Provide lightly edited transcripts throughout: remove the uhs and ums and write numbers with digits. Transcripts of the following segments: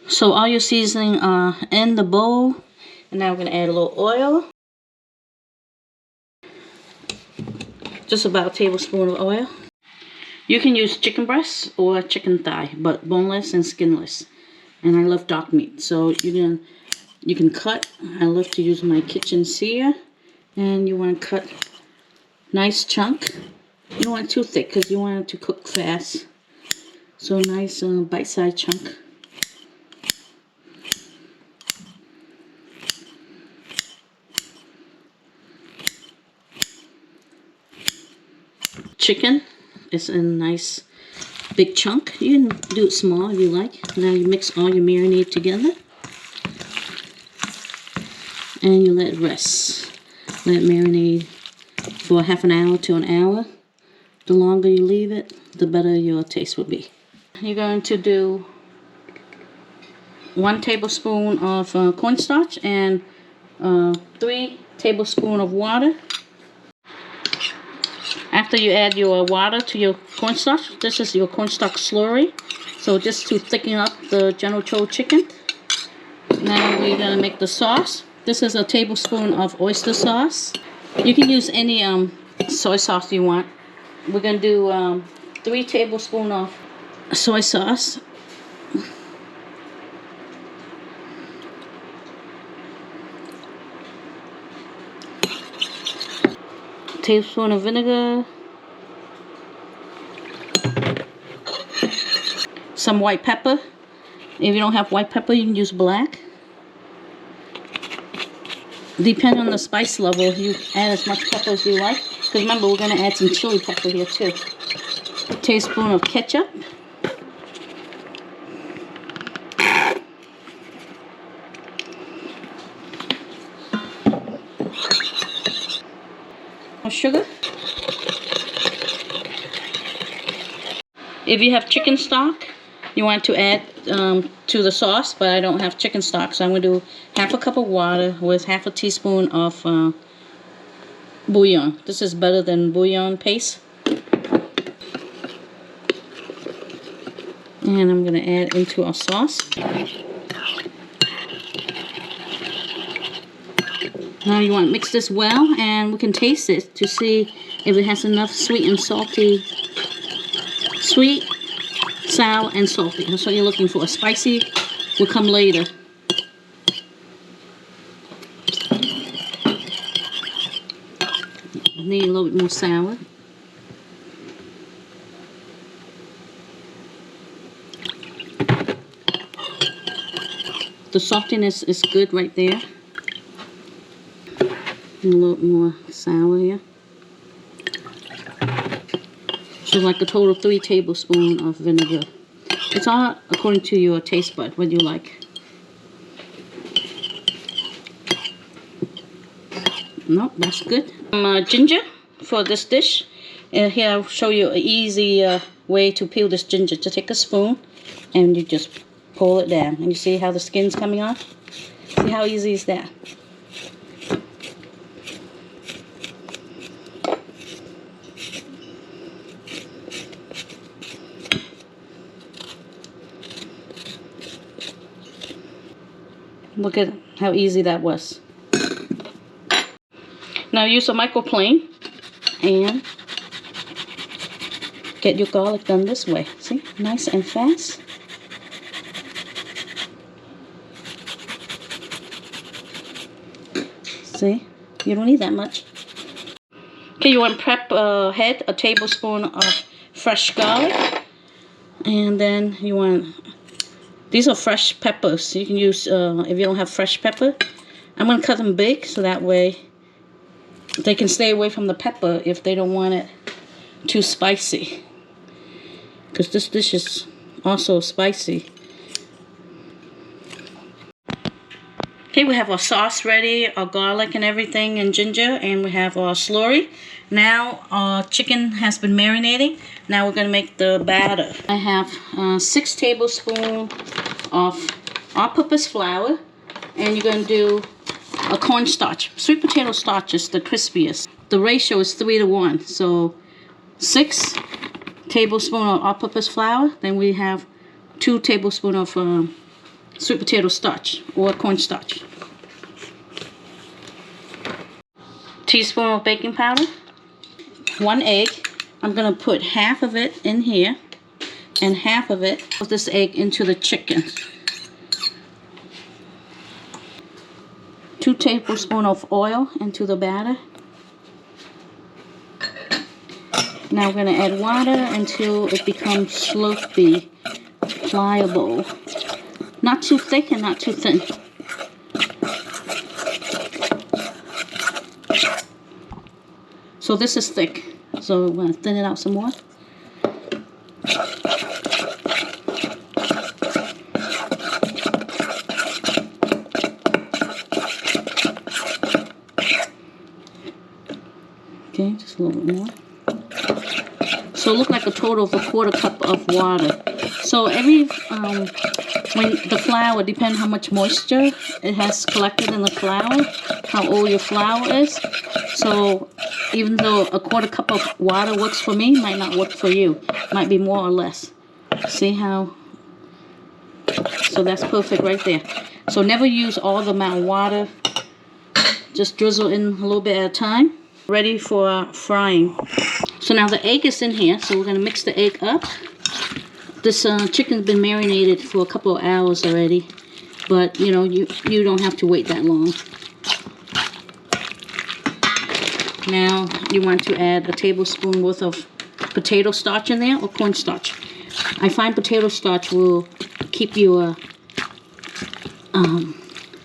So all your seasoning are in the bowl. And now we're going to add a little oil. Just about a tablespoon of oil. You can use chicken breast or chicken thigh, but boneless and skinless. And I love dark meat, so you can cut. I love to use my kitchen sear, and you want to cut nice chunk. You don't want it too thick because you want it to cook fast. So nice bite-sized chunk. Chicken is a nice big chunk. You can do it small if you like. Now you mix all your marinade together. And you let it rest. Let it marinate for half an hour to an hour. The longer you leave it, the better your taste will be. You're going to do 1 tablespoon of cornstarch and 3 tablespoons of water. After you add your water to your cornstarch, this is your cornstarch slurry. So just to thicken up the General Tso chicken. Now we're going to make the sauce. This is a tablespoon of oyster sauce. You can use any soy sauce you want. We're going to do 3 tablespoons of soy sauce. Tablespoon of vinegar. Some white pepper. If you don't have white pepper, you can use black. Depending on the spice level, you add as much pepper as you like. Because remember, we're going to add some chili pepper here too. A tablespoon of ketchup. Sugar. If you have chicken stock, you want to add to the sauce, but I don't have chicken stock, so I'm going to do half a cup of water with half a teaspoon of bouillon. This is better than bouillon paste. And I'm going to add into our sauce. Now you want to mix this well, and we can taste it to see if it has enough sweet and salty. Sweet, sour, and salty. That's what you're looking for. Spicy will come later. Need a little bit more sour. The saltiness is good right there. And a little more sour here. So like a total of 3 tablespoons of vinegar. It's all according to your taste bud, what you like. Nope, that's good. Ginger for this dish. And here I'll show you an easy way to peel this ginger. Just take a spoon and you just pull it down. And you see how the skin's coming off? See how easy is that? Look at how easy that was. Now use a microplane and get your garlic done this way. See? Nice and fast. See? You don't need that much. Okay, you want to prep ahead a tablespoon of fresh garlic. And then you want... These are fresh peppers. You can use, if you don't have fresh pepper, I'm going to cut them big so that way they can stay away from the pepper if they don't want it too spicy. Because this dish is also spicy. Okay, we have our sauce ready, our garlic and everything, and ginger, and we have our slurry. Now our chicken has been marinating. Now we're going to make the batter. I have 6 tablespoons of all-purpose flour, and you're going to do a cornstarch. Sweet potato starch is the crispiest. The ratio is 3 to 1, so 6 tablespoons of all-purpose flour. Then we have 2 tablespoons of sweet potato starch or cornstarch. Teaspoon of baking powder. 1 egg. I'm going to put half of it in here and half of this egg into the chicken. 2 tablespoons of oil into the batter. Now we're going to add water until it becomes slurpy, pliable. Not too thick and not too thin. So this is thick, so we're going to thin it out some more. Okay, just a little bit more. So it looked like a total of a 1/4 cup of water. So every, when the flour, depends how much moisture it has collected in the flour, how old your flour is. So even though a 1/4 cup of water works for me, might not work for you. Might be more or less. See how? So that's perfect right there. So never use all the amount of water. Just drizzle in a little bit at a time. Ready for frying. So now the egg is in here, so we're going to mix the egg up. This chicken's been marinated for a couple of hours already, but you know, you don't have to wait that long. Now you want to add a tablespoon worth of potato starch in there, or cornstarch. I find potato starch will keep your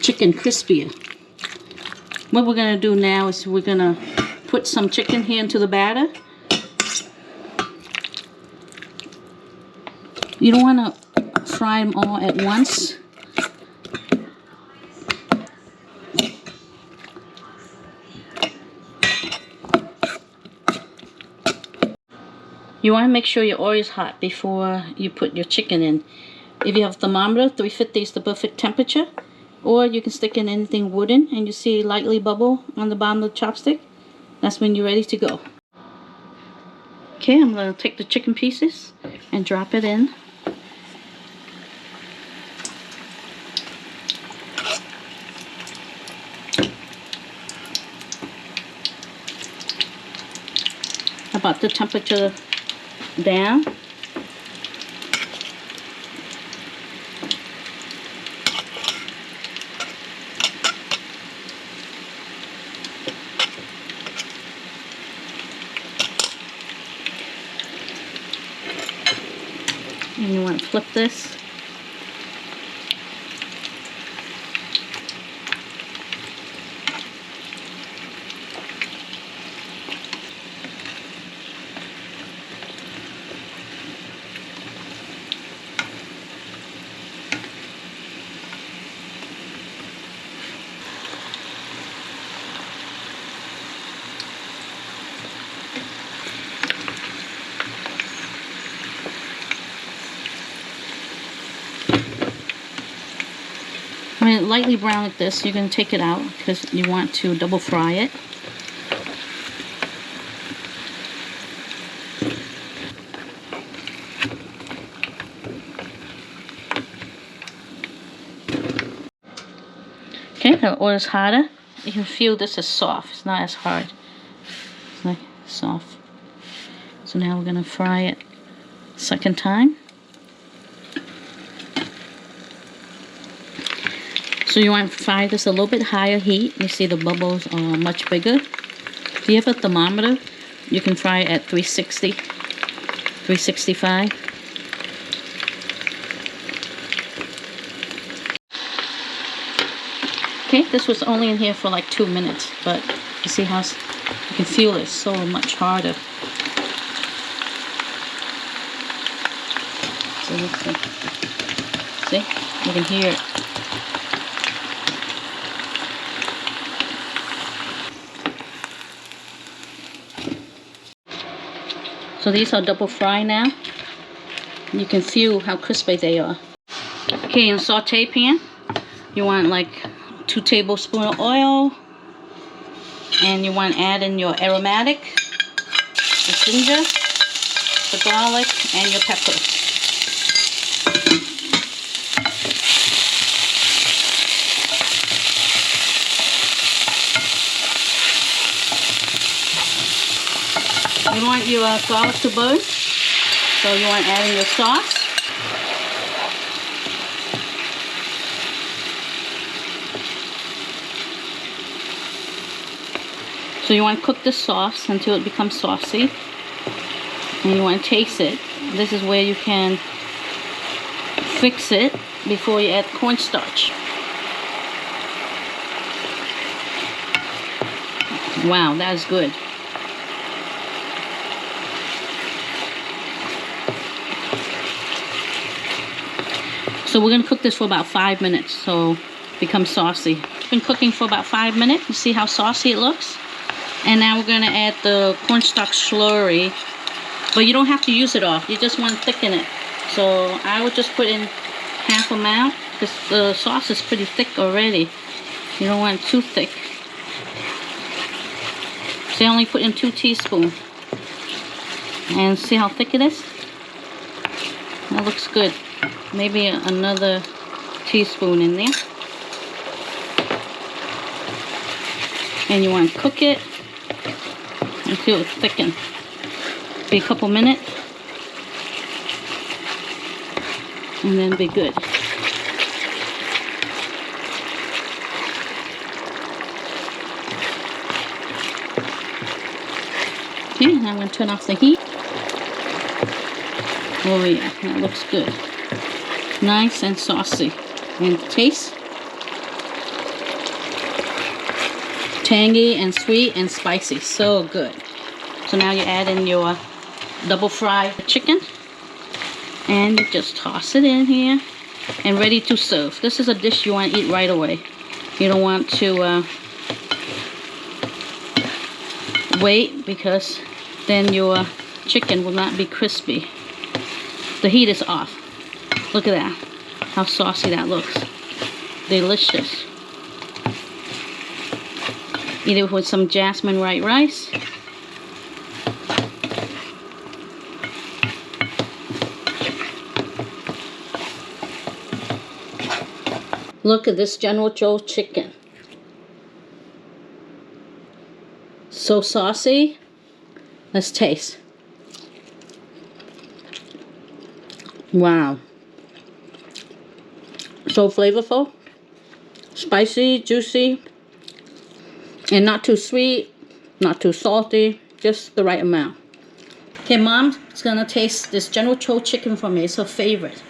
chicken crispier. What we're going to do now is we're going to put some chicken here into the batter. You don't want to fry them all at once. You want to make sure your oil is hot before you put your chicken in. If you have a thermometer, 350 is the perfect temperature. Or you can stick in anything wooden and you see lightly bubble on the bottom of the chopstick. That's when you're ready to go. Okay, I'm going to take the chicken pieces and drop it in. About the temperature down. And you want to flip this. When it lightly brown like this, you're going to take it out because you want to double fry it. Okay, the oil is hotter. You can feel this is soft. It's not as hard. It's like soft. So now we're going to fry it second time. So you want to fry this a little bit higher heat. You see the bubbles are much bigger. If you have a thermometer, you can fry it at 360, 365. Okay, this was only in here for like 2 minutes, but you see how you can feel it's so much harder. So see, you can hear it. So these are double fry now. You can feel how crispy they are. Okay, in a saute pan, you want like 2 tablespoons of oil. And you want to add in your aromatic, the ginger, the garlic, and your pepper. your garlic to burn. So you want to add in your sauce. So you want to cook the sauce until it becomes saucy. And you want to taste it. This is where you can fix it before you add cornstarch. Wow, that is good. So we're going to cook this for about 5 minutes so it becomes saucy. It's been cooking for about 5 minutes. You see how saucy it looks? And now we're going to add the cornstarch slurry. But you don't have to use it all. You just want to thicken it. So I would just put in half amount because the sauce is pretty thick already. You don't want it too thick. So I only put in 2 teaspoons. And see how thick it is? That looks good. Maybe another teaspoon in there. And you want to cook it until it's thickened. Be a couple minutes. And then be good. Okay, now I'm going to turn off the heat. Oh yeah, that looks good. Nice and saucy. And taste. Tangy and sweet and spicy. So good. So now you add in your double fried chicken. And you just toss it in here. And ready to serve. This is a dish you want to eat right away. You don't want to wait because then your chicken will not be crispy. The heat is off. Look at that. How saucy that looks. Delicious. Eat it with some jasmine white rice. Look at this General Tso chicken. So saucy. Let's taste. Wow. So flavorful. Spicy, juicy. And not too sweet, not too salty. Just the right amount. Okay, Mom is going to taste this General Tso chicken for me. It's her favorite.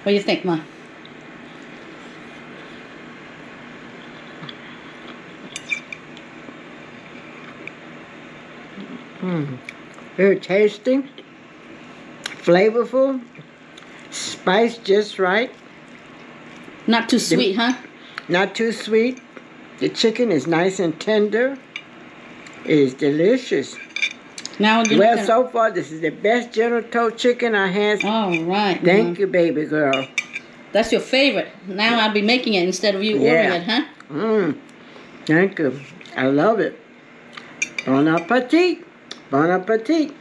What do you think, Mom? Very tasty, flavorful, spice just right. Not too sweet, huh? Not too sweet. The chicken is nice and tender. It is delicious. Now well, so far, this is the best General Tso chicken I had. All right. Thank you, baby girl. That's your favorite. Now I'll be making it instead of you ordering it, huh? Thank you. I love it. Bon appetit. Bon appetit.